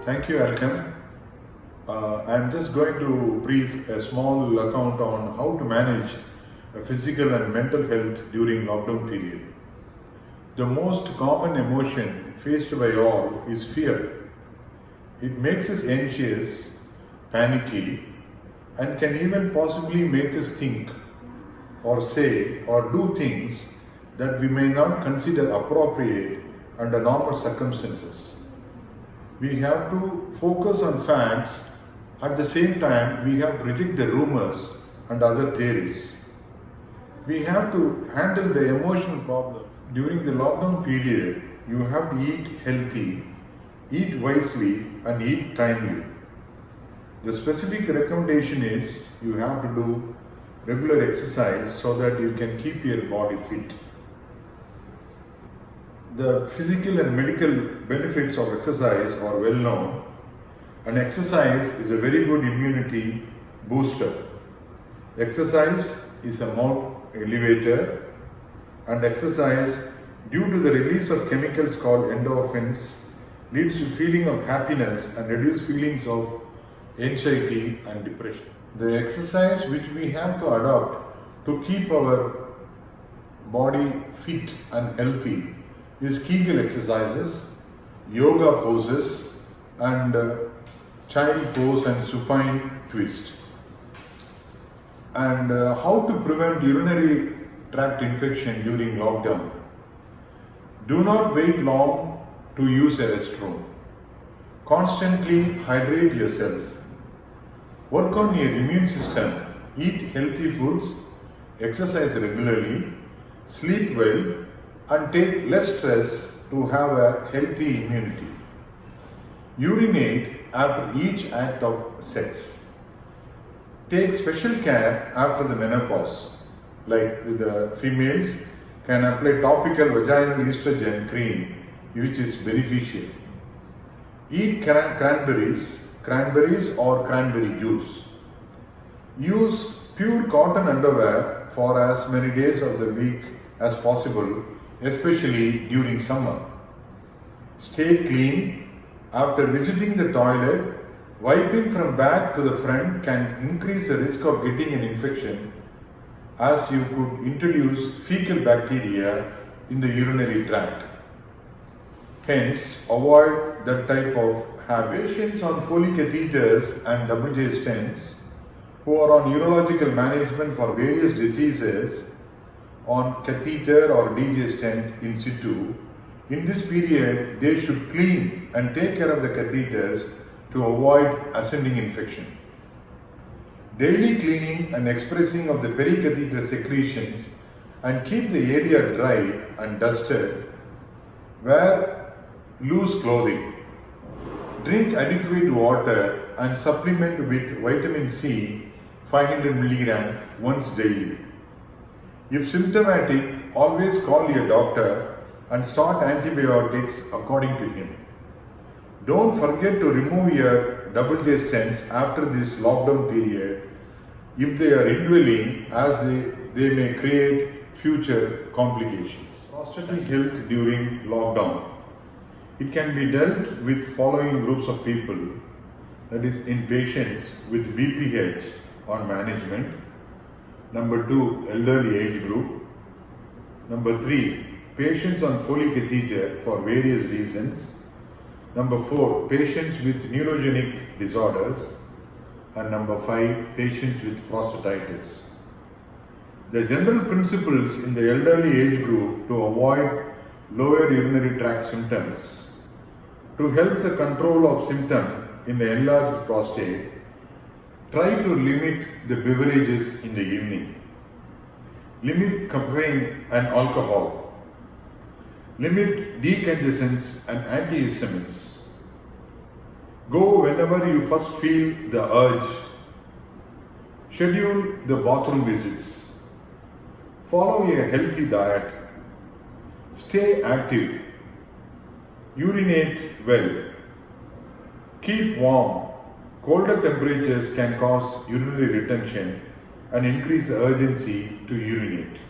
Thank you, Alchem. I'm just going to brief a small account on how to manage physical and mental health during lockdown period. The most common emotion faced by all is fear. It makes us anxious, panicky, and can even possibly make us think or say or do things that we may not consider appropriate under normal circumstances. We have to focus on facts. At the same time, we have to reject the rumors and other theories. We have to handle the emotional problem. During the lockdown period, you have to eat healthy, eat wisely, and eat timely. The specific recommendation is you have to do regular exercise so that you can keep your body fit. The physical and medical benefits of exercise are well known, and exercise is a very good immunity booster. Exercise is a mood elevator, and exercise, due to the release of chemicals called endorphins, leads to feeling of happiness and reduce feelings of anxiety and depression. The exercise which we have to adopt to keep our body fit and healthy is Kegel exercises, yoga poses, and child pose and supine twist. And how to prevent urinary tract infection during lockdown. Do not wait long to use a restroom. Constantly hydrate yourself. Work on your immune system. Eat healthy foods, exercise regularly, sleep well, and take less stress to have a healthy immunity. Urinate after each act of sex. Take special care after the menopause, like the females can apply topical vaginal estrogen cream, which is beneficial. Eat cranberries or cranberry juice. Use pure cotton underwear for as many days of the week as possible, especially during summer. Stay clean. After visiting the toilet, wiping from back to the front can increase the risk of getting an infection, as you could introduce fecal bacteria in the urinary tract. Hence, avoid that type of habit. Patients on Foley catheters and double J stents who are on urological management for various diseases on catheter or DJ stent in situ, in this period they should clean and take care of the catheters to avoid ascending infection. Daily cleaning and expressing of the pericatheter secretions and keep the area dry and dusted. Wear loose clothing. Drink adequate water and supplement with vitamin C 500 mg once daily. If symptomatic, always call your doctor and start antibiotics according to him. Don't forget to remove your double J stents after this lockdown period if they are indwelling, as they may create future complications. Prostatic health during lockdown. It can be dealt with following groups of people, that is in patients with BPH on management. Number 2, elderly age group. Number 3, patients on Foley catheter for various reasons. Number 4, patients with neurogenic disorders. And number 5, patients with prostatitis. The general principles in the elderly age group to avoid lower urinary tract symptoms. To help the control of symptom in the enlarged prostate, try to limit the beverages in the evening. Limit caffeine and alcohol. Limit decongestants and antihistamines. Go whenever you first feel the urge. Schedule the bathroom visits. Follow a healthy diet. Stay active. Urinate well. Keep warm. Colder temperatures can cause urinary retention and increase the urgency to urinate.